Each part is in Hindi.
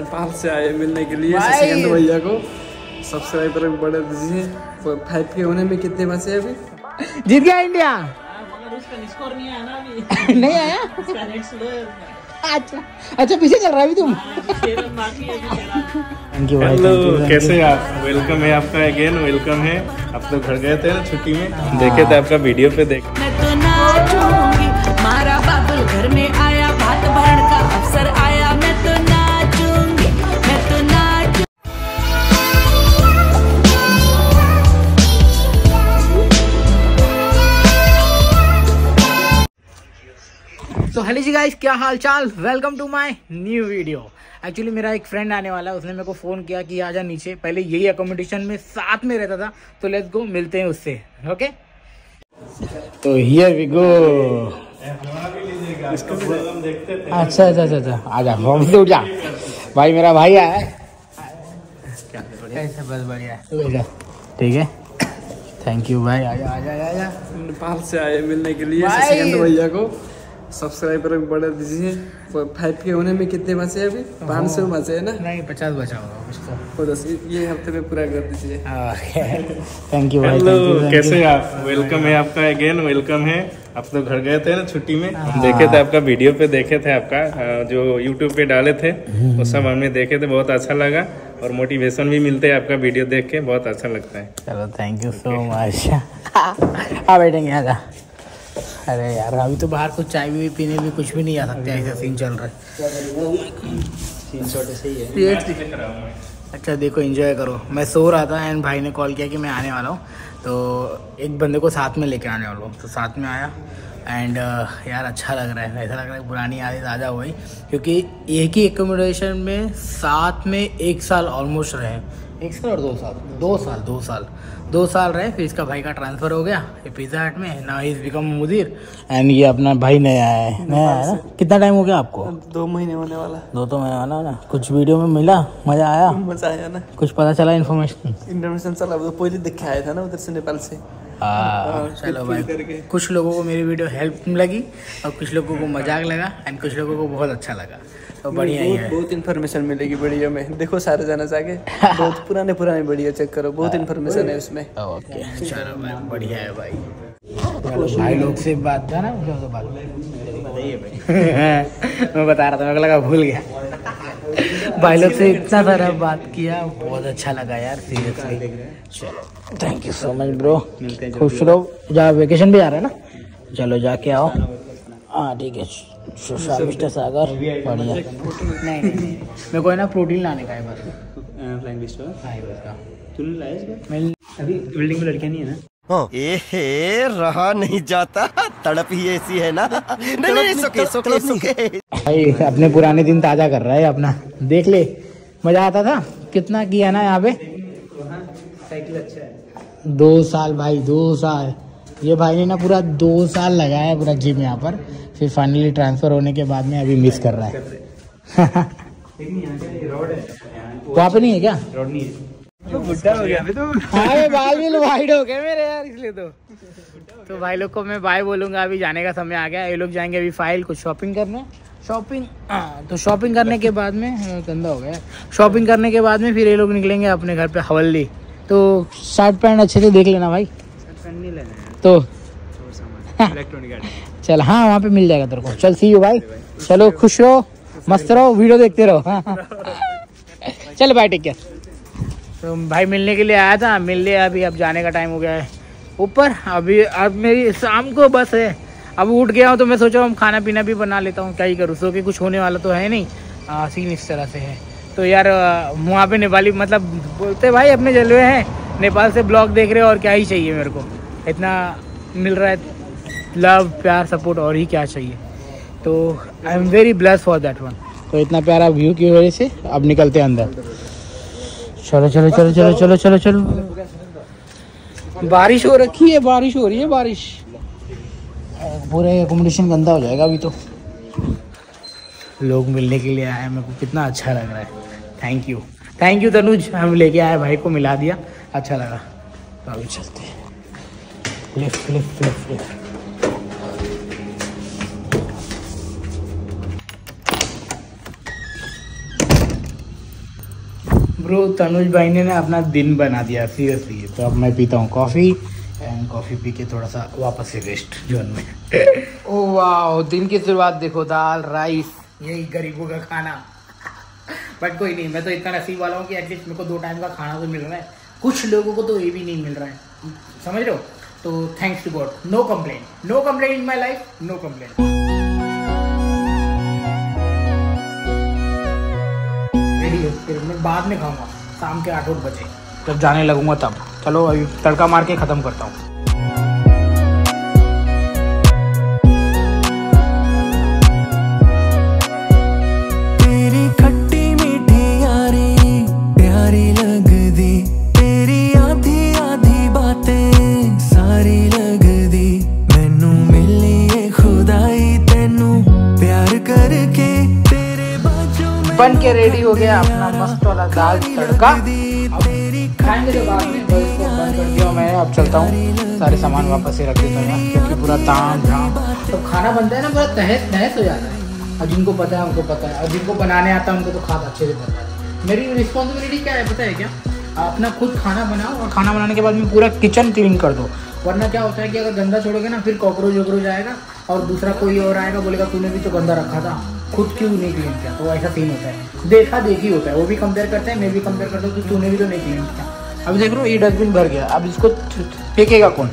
नेपाल से आए मिलने के लिए सिकंदर भैया को। सब्सक्राइबर बढ़ा दीजिए। 5K होने में कितने बचे अभी? जीत गया इंडिया। मगर उसका स्कोर नहीं आया ना अभी। नहीं आया? उसका नेट स्लो है। अच्छा पीछे चल रहा है अभी तुम। हेलो, कैसे आप? वेलकम है आपका अगेन, वेलकम है। आप तो घर गए थे ना छुट्टी में, देखे थे आपका वीडियो पे देख। मैं तो नाचूंगी, मारा बाबुल घर में आया, भात भरण का अवसर आया, मैं तो नाचूंगी, मैं तो नाचूंगी। तो हेलो जी गाइस, क्या हाल चाल? Welcome to my new video. Actually मेरा एक फ्रेंड आने वाला है, उसने मेरे को फ़ोन किया कि आजा नीचे। पहले यही अकोमोडेशन में साथ में रहता था, तो लेट्स गो, मिलते हैं उससे। ओके, तो हियर वी गो। अच्छा आजा, उठ जा भाई, मेरा भाई आया है। कैसे? बस बढ़िया है, ठीक है। थैंक यू भाई, आजा आजा आजा। नेपाल से आए मिलने के लिए सिकंदर भैया को। सब्सक्राइबर बढ़ा दीजिए। 5K होने में कितने बचे अभी? 500 बचे है ना? नहीं, 50 बचा होगा कुछ तो। बस ये हफ्ते में पूरा कर दीजिए। थैंक यू भाई। हेलो, कैसे आप? वेलकम है आपका अगेन, वेलकम है। आप तो घर गए थे ना छुट्टी में, देखे थे आपका वीडियो पे, देखे थे आपका जो यूट्यूब पे डाले थे, वो सब हमने देखे थे, बहुत अच्छा लगा और मोटिवेशन भी मिलते हैं आपका वीडियो देख के, बहुत अच्छा लगता है। चलो, थैंक यू सो मच। हाँ, बैठेंगे, आजा। अरे यार, अभी तो बाहर कुछ चाय भी पीने भी कुछ भी नहीं आ सकते, ऐसा सीन चल रहा है। सीन छोटे से ही है। अच्छा देखो, एंजॉय करो। मैं सो रहा था एंड भाई ने कॉल किया कि मैं आने वाला हूँ, तो एक बंदे को साथ में लेके आने वाला हूँ, तो साथ में आया। एंड यार अच्छा लग रहा है, ऐसा लग रहा है पुरानी यादें ताज़ा हो गई, क्योंकि एक ही एकोमोडेशन में साथ में 1 साल ऑलमोस्ट रहे। 1 साल और 2 साल रहे। फिर इसका भाई का ट्रांसफ़र हो गया ये पिज़्ज़ा हट में, ना इज बिकम मुदीर। एंड ये अपना भाई नया है ना। कितना टाइम हो गया आपको? 2 महीने होने वाला। 2 महीने वाला ना। कुछ वीडियो में मिला, मज़ा आया? मजा आया ना, कुछ पता चला इन्फॉर्मेशन चला। वो पहले देख के आया था ना उधर से, नेपाल से। चलो भाई, कुछ लोगों को मेरी वीडियो हेल्प लगी और कुछ लोगों को मजाक लगा एंड कुछ लोगों को बहुत अच्छा लगा, तो बढ़िया ही है। बहुत इन्फॉर्मेशन मिलेगी वीडियो में, देखो सारे जाना चाहे। बहुत पुराने वीडियो चेक करो, बहुत इन्फॉर्मेशन है उसमें। ओके, चलो भाई, बढ़िया है भाई। भाई लोग से बात था ना, तो बात बताइए भाई। मैं बता रहा था, मेरे को लगा भूल गया। भाई लोग से इतना सारा बात किया, बहुत अच्छा लगा यार, सीरियसली। चलो, thank you so much bro, खुश रहो। जा, वेकेशन भी आ रहा है ना, चलो जाके आओ। हाँ ठीक है, मिस्टर सागर, बढ़िया। नहीं मेरे को है ना प्रोटीन लाने का है बस। अभी बिल्डिंग में लड़कियाँ नहीं है ना। रहा नहीं जाता, तड़प ही ऐसी है ना। नहीं, सोके। भाई अपने पुराने दिन ताजा कर रहा है अपना, देख ले। मजा आता था कितना किया ना यहाँ पे। साइकिल अच्छा है। 2 साल भाई, 2 साल। ये भाई ने ना पूरा 2 साल लगाया पूरा जिम यहाँ पर, फिर फाइनली ट्रांसफर होने के बाद में अभी मिस कर रहा है। वहाँ पे नहीं है क्या? रोड नहीं है, तो बुढ़ा हो गया तो। अरे बाल भी वाइड हो गए मेरे यार, इसलिए तो भाई लोग को मैं बाय बोलूँगा। अभी जाने का समय आ गया, ये लोग जाएंगे अभी फाइल कुछ शॉपिंग करने। तो शॉपिंग करने के बाद में, गंदा हो गया, शॉपिंग करने के बाद में फिर ये लोग निकलेंगे अपने घर पे हवल्ली। तो शर्ट पैंट अच्छे से देख लेना भाई। नहीं लेना है तो इलेक्ट्रॉनिक आइटम। चल, हाँ वहाँ पे मिल जाएगा तेरे को। चल, सी यू भाई। चलो, खुश रहो, मस्त रहो, वीडियो देखते रहो। चल भाई, टेक केयर। तो भाई मिलने के लिए आया था, मिल लिया। अभी अब जाने का टाइम हो गया है ऊपर। अब मेरी शाम को बस है। अब उठ गया हूँ तो मैं सोच रहा हूँ खाना पीना भी बना लेता हूँ, क्या ही करूँ, सो के कुछ होने वाला तो है नहीं। सीन इस तरह से है। तो यार वहाँ पे नेपाली मतलब बोलते भाई अपने जलवे हैं, नेपाल से ब्लॉग देख रहे हो और क्या ही चाहिए मेरे को, इतना मिल रहा है लव, प्यार, सपोर्ट, और ही क्या चाहिए। तो I am very blessed for that one. तो इतना प्यारा व्यू की वजह से अब निकलते हैं अंदर। चलो चलो चलो चलो चलो चलो चलो। बारिश हो रखी है, बारिश हो रही है, बारिश। पूरा एकोमोडेशन गंदा हो जाएगा अभी तो। लोग मिलने के लिए आए, मेरे को कितना अच्छा लग रहा है। थैंक यू तनुज, हम लेके आए, भाई को मिला दिया, अच्छा लगा। तो अभी चलते हैं। लिफ्ट। ब्रो तनुज भाई ने ना अपना दिन बना दिया सीरियसली। तो अब मैं पीता हूँ कॉफ़ी एंड कॉफ़ी पी के थोड़ा सा वापस से वेस्ट जोन में। ओ वाह, दिन की शुरुआत देखो, दाल राइस, यही गरीबों का खाना। बट कोई नहीं, मैं तो इतना नसीब वाला हूँ कि एटलीस्ट मेरे को 2 टाइम का खाना तो मिल रहा है। कुछ लोगों को तो ये भी नहीं मिल रहा है, समझ रहे हो। तो thanks to God, no complain in my life, no complain. फिर मैं बाद में खाऊंगा शाम के 8 बजे जब जाने लगूंगा तब। चलो अभी तड़का मार के ख़त्म करता हूँ। तेरी खट्टी मीठी यारी प्यारी लगदी, तेरी आधी आधी बातें सारी लगदी, मैनू मिली खुदाई तेनू प्यार करके। बन के रेडी हो गया अपना मस्त वाला दाल तड़का। खाएंगे जो बाद में, तो इसको बंद कर दिया मैंने। अब चलता हूँ, सारे सामान वापस से रख देता हूँ क्योंकि पूरा ताम झाम तो खाना बनता है ना, पूरा तहस नहस हो जाता है। और जिनको पता है उनको पता है, और जिनको बनाने आता है उनको तो खाना अच्छे से पता है। मेरी रिस्पॉन्सिबिलिटी क्या है पता है क्या? अपना खुद खाना बनाओ और खाना बनाने के बाद में पूरा किचन क्लीन कर दो। वरना क्या होता है कि अगर गंदा छोड़ोगे ना, फिर कॉकरोच वॉकरोच आएगा और दूसरा कोई और आएगा, बोलेगा तूने भी तो गंदा रखा था, खुद क्यों नहीं क्लीन किया। तो ऐसा सीन होता है, देखा देखी होता है। वो भी कंपेयर करते हैं, मैं भी कंपेयर करता हूँ कि तूने भी तो नहीं क्लीन किया। अभी देख लो ये डस्टबिन भर गया, अब इसको फेंकेगा कौन?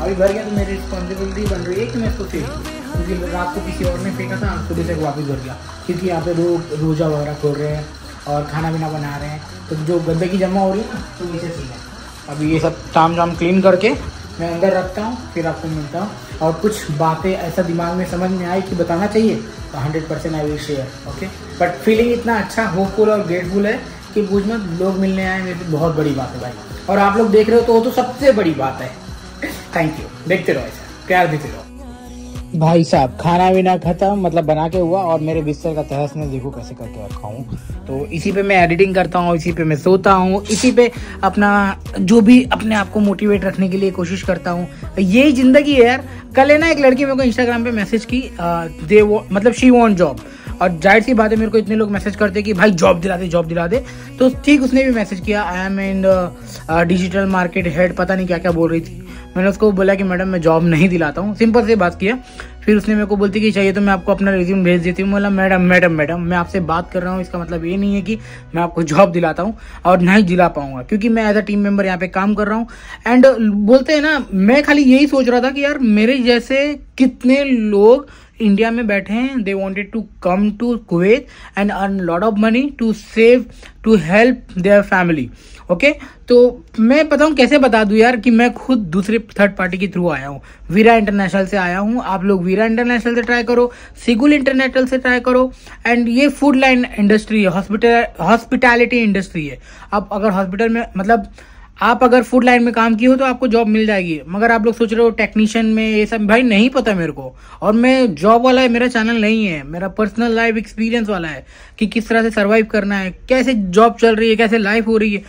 अभी भर गया तो मेरी रिस्पॉन्सिबिलिटी बन रही है कि मैं इसको फेंक दूँ, क्योंकि रात को किसी और ने फेंका था, सुबह से वापस भर गया। क्योंकि यहाँ पे लोग रोजा वगैरह खोल रहे हैं और खाना पीना बना रहे हैं, तो जो गंदगी जमा हो रही है ना, तो वैसे सीन है। अभी ये सब ताम झाम क्लीन करके मैं अंदर रखता हूँ, फिर आपको मिलता हूँ। और कुछ बातें ऐसा दिमाग में समझ में आई कि बताना चाहिए तो 100% I will share, okay. But feeling इतना अच्छा, होपफुल और ग्रेटफुल है कि पूछ मत। लोग मिलने आए मेरे तो बहुत बड़ी बात है भाई, और आप लोग देख रहे हो तो वो तो सबसे बड़ी बात है। थैंक यू, देखते रहो ऐसा, प्यार देते रहो। भाई साहब खाना पीना खत्म, मतलब बना के हुआ, और मेरे बिस्तर का तहस ने देखो कैसे करके रखा हूँ। तो इसी पे मैं एडिटिंग करता हूँ, इसी पे मैं सोता हूँ, इसी पे अपना जो भी अपने आप को मोटिवेट रखने के लिए कोशिश करता हूँ। यही जिंदगी है यार। कल है ना एक लड़की मेरे को इंस्टाग्राम पे मैसेज की, मतलब शी वांट जॉब। और जाहिर सी बात है, मेरे को इतने लोग मैसेज करते कि भाई जॉब दिला दे। तो ठीक उसने भी मैसेज किया, I am in digital market head, पता नहीं क्या क्या बोल रही थी। मैंने उसको बोला कि मैडम मैं जॉब नहीं दिलाता हूँ, सिंपल से बात किया। फिर उसने मेरे को बोलती कि चाहिए तो मैं आपको अपना रिज्यूम भेज देती हूँ। बोला मैडम मैं आपसे बात कर रहा हूँ, इसका मतलब ये नहीं है कि मैं आपको जॉब दिलाता हूँ, और नहीं दिला पाऊंगा, क्योंकि मैं एज अ टीम मेंबर यहाँ पे काम कर रहा हूँ। एंड बोलते हैं ना, मैं खाली यही सोच रहा था कि यार मेरे जैसे कितने लोग इंडिया में बैठे हैं, they wanted to come to Kuwait and earn lot of money to save, to help their family, okay. तो मैं बताऊं कैसे बता दूं यार कि मैं खुद दूसरे थर्ड पार्टी के थ्रू आया हूं, वीरा इंटरनेशनल से आया हूं। आप लोग वीरा इंटरनेशनल से ट्राई करो, सिगुल इंटरनेशनल से ट्राई करो। एंड ये फूड लाइन इंडस्ट्री है, हॉस्पिटैलिटी इंडस्ट्री है। अब अगर हॉस्पिटल में, मतलब आप अगर फूड लाइन में काम किए हो तो आपको जॉब मिल जाएगी। मगर आप लोग सोच रहे हो टेक्नीशियन में ये सब, भाई नहीं पता मेरे को। और मैं जॉब वाला है, मेरा चैनल नहीं है, मेरा पर्सनल लाइफ एक्सपीरियंस वाला है कि किस तरह से सरवाइव करना है, कैसे जॉब चल रही है, कैसे लाइफ हो रही है,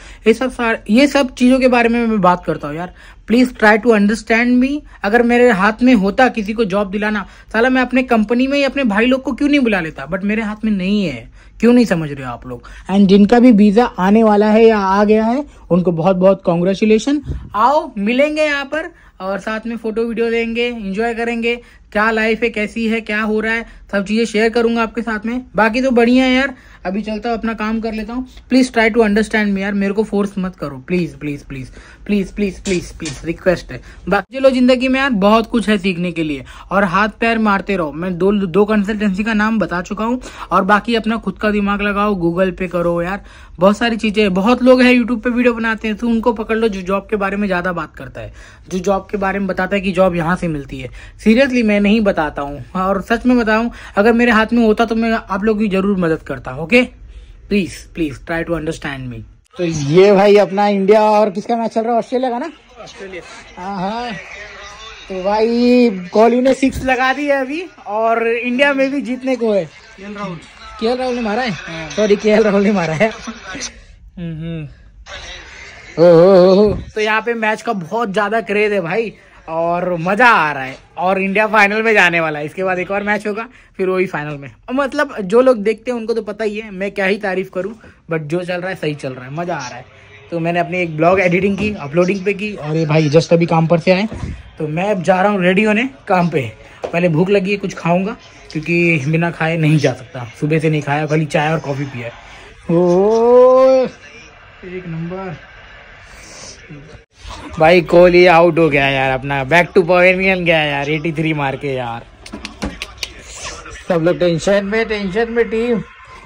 ये सब चीज़ों के बारे में मैं बात करता हूँ यार। Please try to understand me. अगर मेरे हाथ में होता किसी को जॉब दिलाना, साला मैं अपने कंपनी में ही अपने भाई लोग को क्यों नहीं बुला लेता, बट मेरे हाथ में नहीं है। क्यों नहीं समझ रहे हो आप लोग? एंड जिनका भी वीजा आने वाला है या आ गया है, उनको बहुत बहुत कॉन्ग्रेचुलेशन। आओ मिलेंगे यहाँ पर और साथ में फोटो वीडियो लेंगे, एंजॉय करेंगे, क्या लाइफ है, कैसी है, क्या हो रहा है, सब चीजें शेयर करूंगा आपके साथ में। बाकी तो बढ़िया है यार, अभी चलता हूँ अपना काम कर लेता हूँ। Please try to understand me यार, मेरे को फोर्स मत करो, please please please please please please please request है। बाकी चलो, जिंदगी में यार बहुत कुछ है सीखने के लिए, और हाथ पैर मारते रहो। मैं दो कंसल्टेंसी का नाम बता चुका हूँ, और बाकी अपना खुद का दिमाग लगाओ, गूगल पे करो यार, बहुत सारी चीजें। बहुत लोग हैं यूट्यूब पे वीडियो बनाते हैं, तो उनको पकड़ लो जो जॉब के बारे में ज्यादा बात करता है, जो जॉब के बारे में बताता है कि जॉब यहाँ से मिलती है। सीरियसली मैं नहीं बताता हूँ, और सच में बताऊँ, अगर मेरे हाथ में होता तो मैं आप लोग की जरूर मदद करता। Okay, please please try to understand me. तो ये भाई अपना इंडिया और किसका मैच चल रहा है? ऑस्ट्रेलिया का ना? ऑस्ट्रेलिया। हाँ, तो भाई कोहली ने 6 लगा दी है अभी, और इंडिया में भी जीतने को है। केएल राहुल ने मारा है, सॉरी केएल राहुल ने मारा है। तो यहाँ पे मैच का बहुत ज्यादा क्रेज है भाई, और मज़ा आ रहा है। और इंडिया फाइनल में जाने वाला है, इसके बाद एक और मैच होगा, फिर वही फाइनल में। मतलब जो लोग देखते हैं उनको तो पता ही है, मैं क्या ही तारीफ करूं, बट जो चल रहा है सही चल रहा है, मज़ा आ रहा है। तो मैंने अपनी एक ब्लॉग एडिटिंग की, अपलोडिंग पे की, और ये भाई जस्ट अभी काम पर से आए, तो मैं अब जा रहा हूँ रेडी होने काम पे। पहले भूख लगी है, कुछ खाऊंगा, क्योंकि बिना खाए नहीं जा सकता। सुबह से नहीं खाया, खाली चाय और कॉफ़ी पिया है। ओ एक नंबर भाई, कोहली आउट हो गया यार, अपना बैक टू पवेलियन गया यार 83 मार के यार। सब लोग टेंशन में टीम,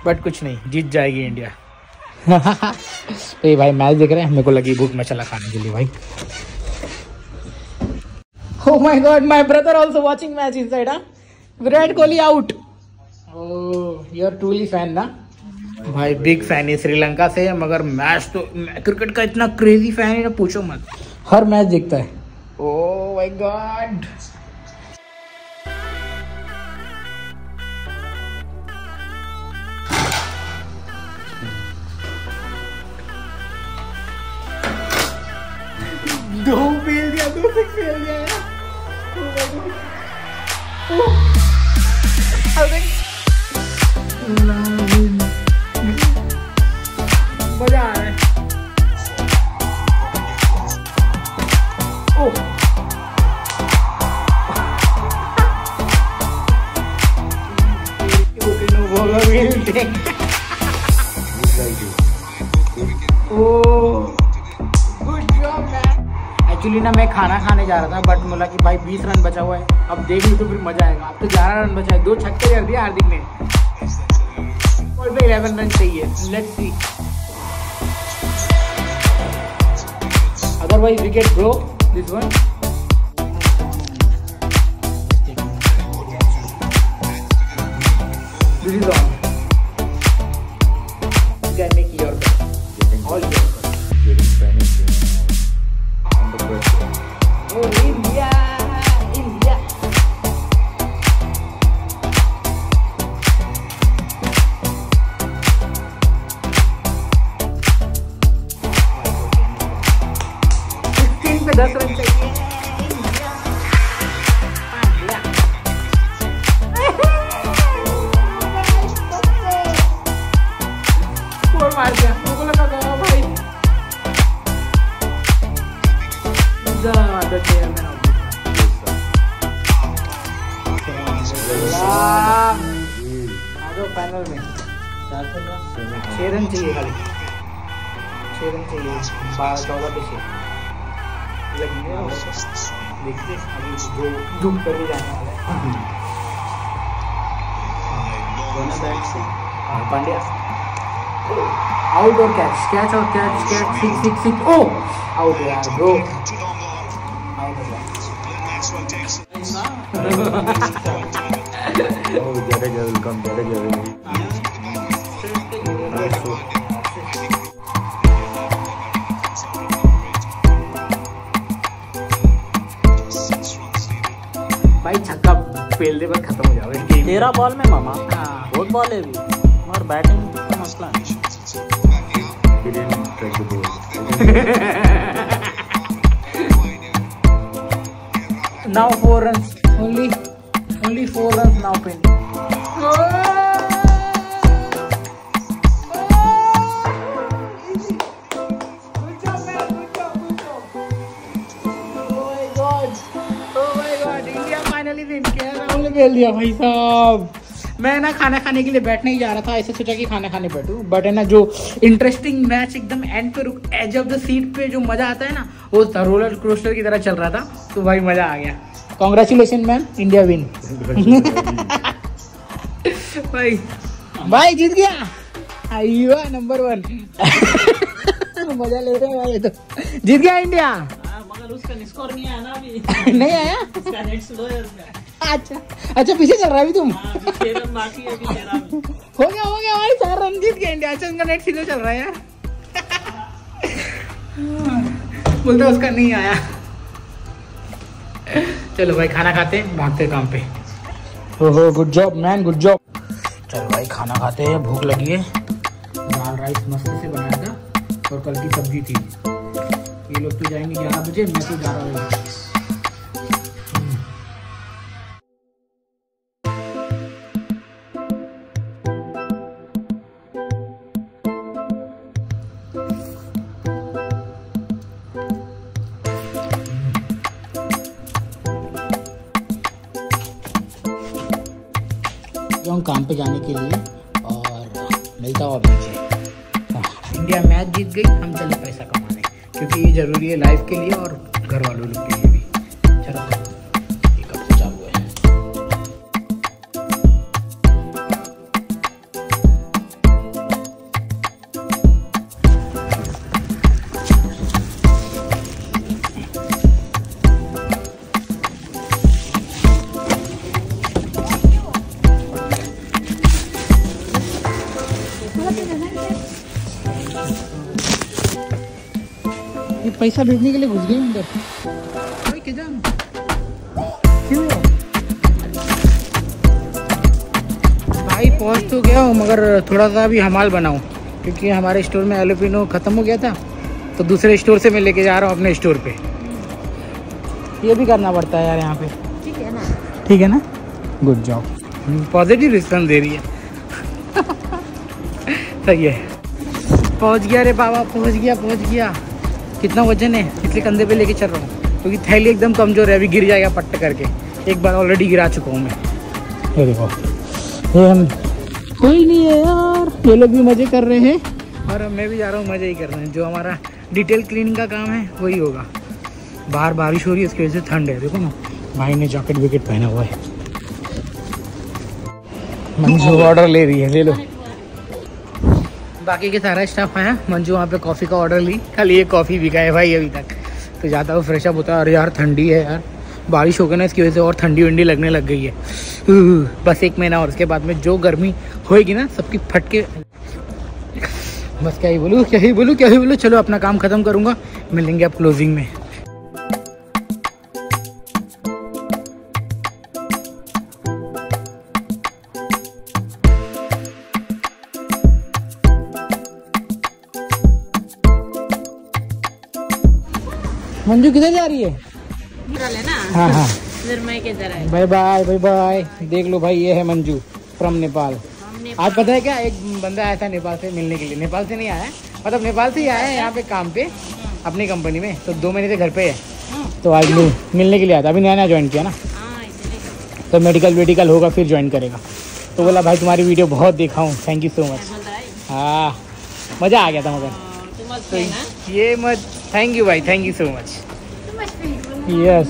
बट कुछ नहीं, जीत जाएगी इंडिया। तो ये भाई मैच देख रहे हैं, मेरे को लगी भूख, मैं चला खाने के लिए भाई। Oh my God, my brother also watching match inside, huh? Virat Kohli out. Oh, you are truly fan ना? भाई बिग फैन है श्रीलंका से, मगर मैच तो क्रिकेट का इतना क्रेजी फैन है ना, पूछो मत, हर मैच देखता है। ओह माय गॉड, दो फेल दिया, 2 6 फेल दिया यार। मजा आ रहा है। एक्चुअली ना मैं खाना खाने जा रहा था, बट बोला कि भाई 20 रन बचा हुआ है, अब देख लो तो फिर मजा आएगा। अब तो 11 रन बचा है, 2 छक्के कर दिया हार्दिक ने, और 11 रन चाहिए। Let's see, otherwise we get bro this one. This is on. You can make your cut. All your cut. Getting panic on the pressure. Oh India, India. पे 10 रन चाहिए। मार दिया, मुझको लगा गया भाई। फाइनल में 6 रन चाहिए, खाली 6 रन चाहिए, 14 पे 6 देखते अभी जो धूप कर भी जाने वाला है। पांड्या आउट और कैच और कैच 6 ओ आउट यार ब्रो, आउट हो गया। Jadeja will come, Jadeja will. भाई छक्का फेल दे, बस खत्म हो जाएगा। 13 बॉल में मामा, बहुत बॉल है अभी, और बैटिंग का मसला है। He didn't strike the ball. Now 4 runs, only 4 runs now pending. खेल दिया भाई साहब। मैं ना खाना खाने के लिए बैठने ही जा रहा था, ऐसे सोचा कि खाना खाने बैठूं, बट है ना जो इंटरेस्टिंग मैच एकदम एंड पे एज ऑफ द सीट पे जो मजा आता है ना, वो रोलर कोस्टर की तरह चल रहा था, तो भाई मजा आ गया। Congratulation man, India win. भाई जीत गया, आइयो नंबर 1। मजा ले रहे हैं भाई, तो जीत गया इंडिया। मगर उसका स्कोर नहीं आया ना अभी। नहीं आया, उसका नेट स्लो है उसका। अच्छा पीछे चल रहा है अभी तुम। 6 रन बाकी है अभी 13 में। हो गया भाई, 4 रन जीत गया इंडिया। अच्छा उनका नेट सीधे चल रहा है यार। बोलते उसका नहीं आया। चलो भाई खाना खाते हैं, भागते काम पे। हो good job man, good job. चलो भाई खाना खाते हैं, भूख लगी है। दाल राइस मस्त से बनाया था और कल की सब्जी थी। ये लोग तो जाएंगे 11 बजे, मैं तो जा रहा हूँ। पे जाने के लिए और मिलता हूँ अब नीचे। इंडिया मैच जीत गई, हम चले पैसा कमाने, क्योंकि ये ज़रूरी है लाइफ के लिए और घर वालों लोग के लिए भी। चलो ये कब से चालू है। ये पैसा भेजने के लिए घुस गए अंदर। क्यों भाई पहुंच तो गया हूँ, मगर थोड़ा सा भी हमाल बनाऊँ, क्योंकि हमारे स्टोर में एलोपिनो ख़त्म हो गया था, तो दूसरे स्टोर से मैं लेके जा रहा हूँ अपने स्टोर पे। ये भी करना पड़ता है यार यहाँ पे। ठीक है ना? ठीक है ना, गुड जॉब। पॉजिटिव रिस्पॉन्स दे रही है। सही है। पहुँच गया रे बाबा, पहुँच गया। कितना वजन है, इसलिए कंधे पे लेके चल रहा हूँ, क्योंकि थैली एकदम कमज़ोर है, अभी गिर जाएगा पट्ट करके। एक बार ऑलरेडी गिरा चुका हूँ मैं। ये देखो, ये हम कोई नहीं है यार, ये लोग भी मज़े कर रहे हैं और मैं भी जा रहा हूँ मज़े ही कर रहे हैं। जो हमारा डिटेल क्लीनिंग का काम है वही होगा। बाहर बारिश हो रही है, इसकी वजह से ठंड है। देखो ना, भाई ने जैकेट विकेट पहना हुआ है। मंजू ऑर्डर ले रही है, ले लो। बाकी के सारा स्टाफ आया, मंजू वहाँ पे कॉफ़ी का ऑर्डर ली, खाली एक कॉफ़ी बिका है भाई अभी तक। तो जाता हूँ फ्रेश अप होता है। अरे यार ठंडी है यार, बारिश हो गई ना, इसकी वजह से और ठंडी वंडी लगने लग गई है। बस 1 महीना और उसके बाद में जो गर्मी होएगी ना, सबकी फटके। बस क्या ही बोलूँ। चलो अपना काम ख़त्म करूँगा, मिलेंगे आप क्लोजिंग में। मंजू किधर जा रही है? हाँ हाँ, बाय बाय। देख लो भाई, ये है मंजू फ्रॉम नेपाल। आज पता है क्या, एक बंदा आया था नेपाल से मिलने के लिए। नेपाल से नहीं आया, मतलब नेपाल से ही आया है यहाँ पे काम पे अपनी कंपनी में। तो 2 महीने से घर पे है, तो आज मिलने के लिए आया था। अभी नया ज्वाइन किया ना, तो मेडिकल होगा फिर ज्वाइन करेगा। तो बोला भाई तुम्हारी वीडियो बहुत देखा हूँ, थैंक यू सो मच। हाँ मज़ा आ गया था मगर। तो ये मत, थैंक यू भाई, thank you so much. Yes,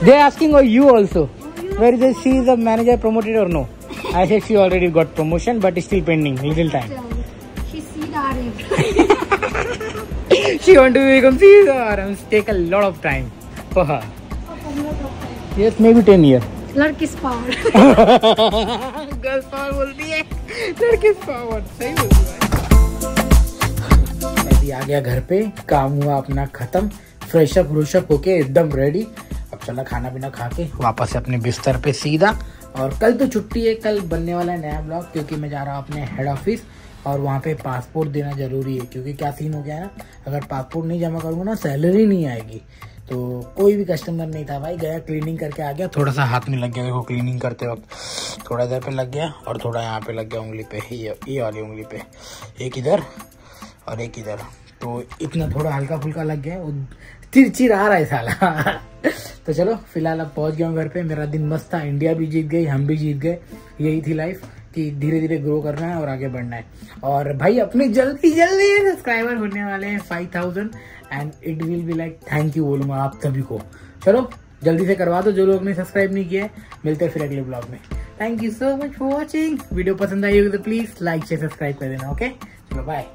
they asking you also. Where is she is a manager promoted or no? I said she already got promotion, but still pending, little time. She's CRM. She want to become CRM. Take a lot of time for her. Yes, maybe 10 years. लड़किस पावर। गर्ल्स पावर बोलती है, लड़किस पावर। सही बोलती है। अभी आ गया घर पे, काम हुआ अपना खत्म, फ्रेशअप होके एकदम रेडी। अब चला खाना पीना खा के वापस अपने बिस्तर पे सीधा। और कल तो छुट्टी है, कल बनने वाला है नया ब्लॉग, क्योंकि मैं जा रहा हूँ अपने हेड ऑफिस और वहाँ पे पासपोर्ट देना जरूरी है। क्योंकि क्या सीन हो गया है ना, अगर पासपोर्ट नहीं जमा करूँगा ना, सैलरी नहीं आएगी। तो कोई भी कस्टमर नहीं था भाई, गया क्लीनिंग करके आ गया। थोड़ा सा हाथ में लग गया, देखो क्लीनिंग करते वक्त थोड़ा इधर पे लग गया और थोड़ा यहाँ पे लग गया उंगली पे, ये वाली उंगली पे, एक इधर और एक इधर। तो इतना थोड़ा हल्का फुल्का लग गया, चिर आ रहा है साला। तो चलो फिलहाल अब पहुंच गया हूँ घर पे। मेरा दिन मस्त था, इंडिया भी जीत गई, हम भी जीत गए। यही थी लाइफ कि धीरे धीरे ग्रो करना है और आगे बढ़ना है। और भाई अपने जल्दी सब्सक्राइबर होने वाले हैं 5000 and it will be like thank you बोलूँगा आप सभी को। चलो जल्दी से करवा दो जो लोग ने सब्सक्राइब नहीं किया है। मिलते हैं फिर अगले ब्लॉग में। Thank you so much for watching. Video पसंद आई होगी तो प्लीज लाइक शेयर सब्सक्राइब कर देना। ओके चलो बाय।